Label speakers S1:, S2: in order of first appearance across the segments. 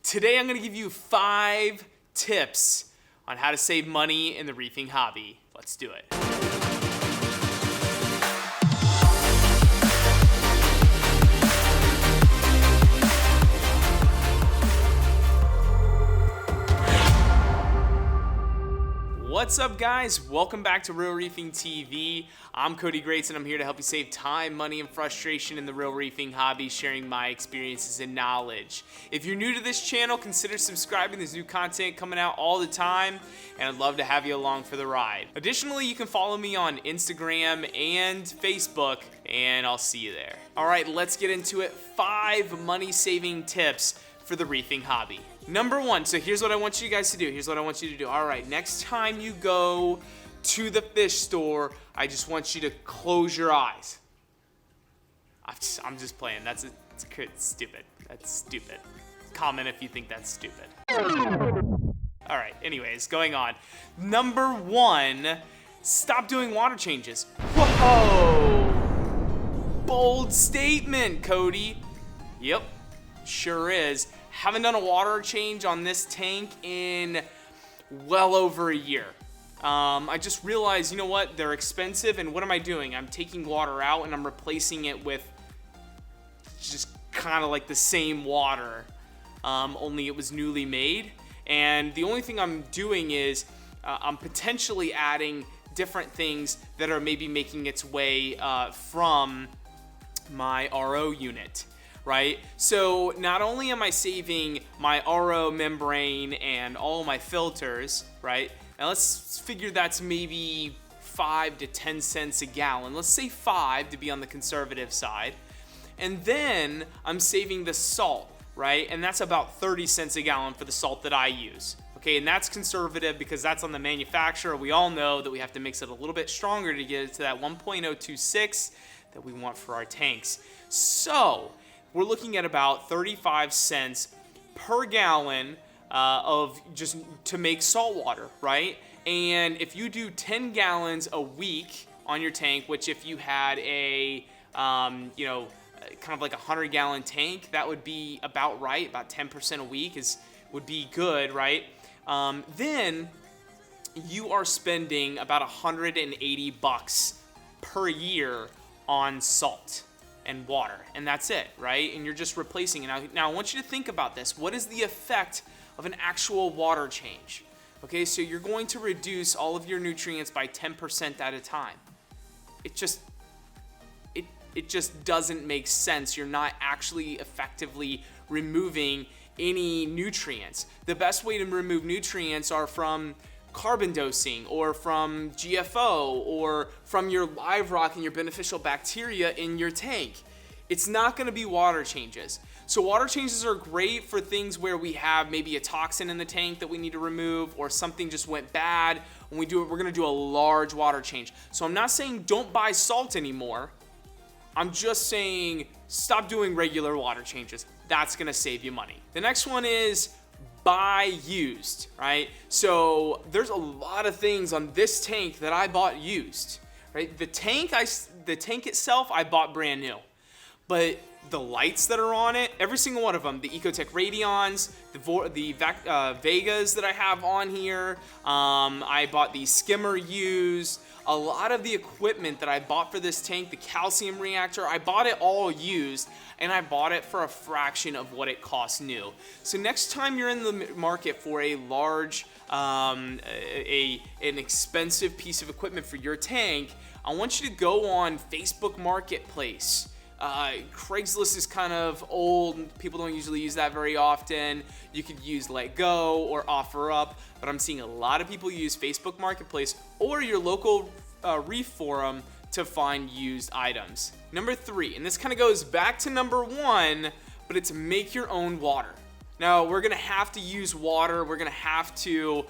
S1: Today I'm going to give you 5 tips on how to save money in the reefing hobby. Let's do it. What's up, guys? Welcome back to RealReefingTV. I'm Cody Grates, and I'm here to help you save time, money, and frustration in the real reefing hobby, sharing my experiences and knowledge. If you're new to this channel, consider subscribing. There's new content coming out all the time, and I'd love to have you along for the ride. Additionally, you can follow me on Instagram and Facebook, and I'll see you there. All right, let's get into it. 5 money-saving tips for the reefing hobby. Number 1, so here's what I want you guys to do. All right, next time you go to the fish store, I just want you to close your eyes. I'm just playing. That's stupid. That's stupid. Comment if you think that's stupid. All right, anyways, going on. Number 1, stop doing water changes. Whoa! Bold statement, Cody. Yep, sure is. Haven't done a water change on this tank in well over a year. I just realized, you know what? They're expensive, and what am I doing? I'm taking water out and I'm replacing it with just kind of like the same water, only it was newly made. And the only thing I'm doing is I'm potentially adding different things that are maybe making its way from my RO unit. Right? So not only am I saving my RO membrane and all my filters, right? Now let's figure that's maybe 5 to 10 cents a gallon. Let's say 5 to be on the conservative side. And then I'm saving the salt, right? And that's about 30 cents a gallon for the salt that I use. Okay, and that's conservative because that's on the manufacturer. We all know that we have to mix it a little bit stronger to get it to that 1.026 that we want for our tanks. So we're looking at about 35 cents per gallon of just to make salt water, right? And if you do 10 gallons a week on your tank, which if you had a, kind of like a 100-gallon tank, that would be about right. About 10% a week would be good, right? Then you are spending about $180 per year on salt and water, and that's it, right? And you're just replacing it. Now I want you to think about this. What is the effect of an actual water change? Okay, so you're going to reduce all of your nutrients by 10% at a time. It just doesn't make sense. You're not actually effectively removing any nutrients. The best way to remove nutrients are from carbon dosing or from GFO or from your live rock and your beneficial bacteria in your tank. It's not going to be water changes. So water changes are great for things where we have maybe a toxin in the tank that we need to remove, or something just went bad. When we do it, we're going to do a large water change. So I'm not saying don't buy salt anymore. I'm just saying stop doing regular water changes. That's going to save you money. The next one is buy used, right? So there's a lot of things on this tank that I bought used, right? The tank itself I bought brand new, but the lights that are on it, every single one of them, the Ecotech Radions, the Vegas that I have on here, I bought the skimmer used. A lot of the equipment that I bought for this tank, the calcium reactor, I bought it all used, and I bought it for a fraction of what it cost new. So next time you're in the market for a large, an expensive piece of equipment for your tank, I want you to go on Facebook Marketplace. Craigslist is kind of old. People don't usually use that very often. You could use Let Go or OfferUp, but I'm seeing a lot of people use Facebook Marketplace or your local reef forum to find used items. Number 3, and this kind of goes back to number 1, but it's make your own water. Now, we're gonna have to use water. We're gonna have to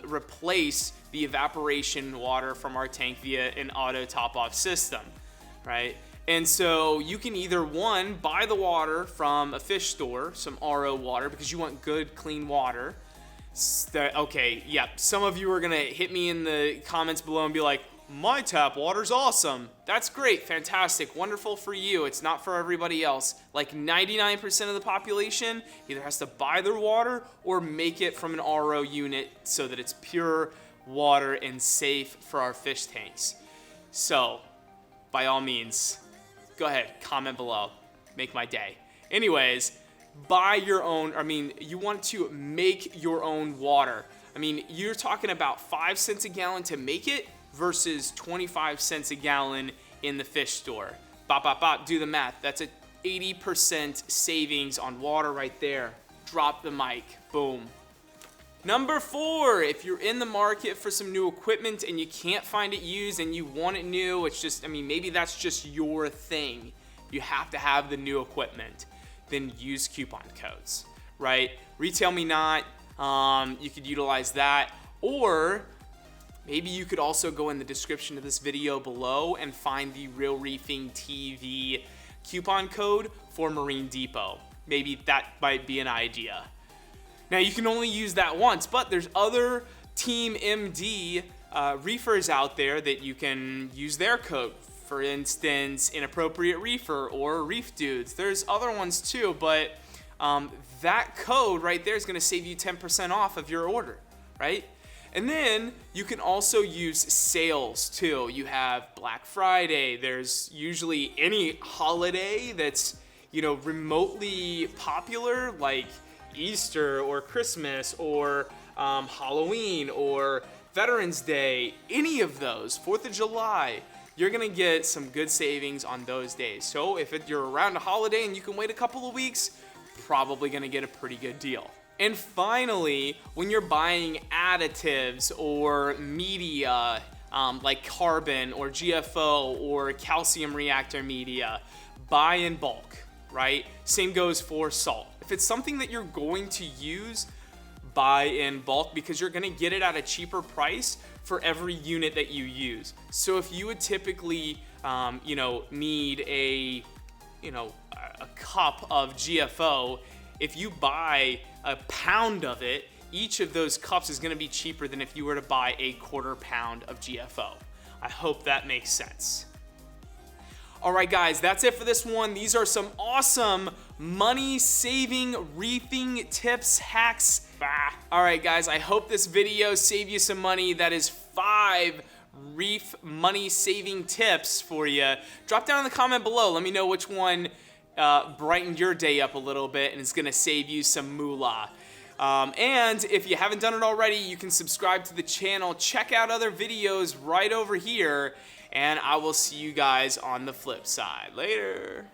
S1: replace the evaporation water from our tank via an auto top-off system, right? And so you can either, 1, buy the water from a fish store, some RO water, because you want good, clean water. Okay, yeah, some of you are gonna hit me in the comments below and be like, My tap water's awesome. That's great, fantastic, wonderful for you. It's not for everybody else. Like 99% of the population either has to buy their water or make it from an RO unit so that it's pure water and safe for our fish tanks. So, by all means, go ahead, comment below. Make my day. Anyways, buy your own, you want to make your own water. You're talking about 5 cents a gallon to make it versus 25 cents a gallon in the fish store. Bop, bop, bop, do the math. That's a 80% savings on water right there. Drop the mic, boom. Number 4, if you're in the market for some new equipment and you can't find it used and you want it new, it's just, maybe that's just your thing. You have to have the new equipment. Then use coupon codes, right? Retail Me Not, you could utilize that, or maybe you could also go in the description of this video below and find the RealReefingTV coupon code for Marine Depot. Maybe that might be an idea. Now you can only use that once, but there's other Team MD reefers out there that you can use their code. For instance, Inappropriate Reefer or Reef Dudes. There's other ones too, but that code right there is going to save you 10% off of your order, right? And then you can also use sales too. You have Black Friday. There's usually any holiday that's, remotely popular, like Easter or Christmas or Halloween or Veterans Day, any of those, 4th of July, you're gonna get some good savings on those days. So if you're around a holiday and you can wait a couple of weeks, probably gonna get a pretty good deal. And finally, when you're buying additives or media, like carbon or GFO or calcium reactor media, buy in bulk, right? Same goes for salt. If it's something that you're going to use, buy in bulk because you're gonna get it at a cheaper price for every unit that you use. So if you would typically, need a cup of GFO, if you buy a pound of it, each of those cups is gonna be cheaper than if you were to buy a quarter pound of GFO. I hope that makes sense. All right, guys, that's it for this one. These are some awesome money-saving reefing tips, hacks. All right, guys, I hope this video saved you some money. That is 5 reef money-saving tips for you. Drop down in the comment below. Let me know which one brightened your day up a little bit and is gonna save you some moolah. And if you haven't done it already, you can subscribe to the channel. Check out other videos right over here. And I will see you guys on the flip side. Later.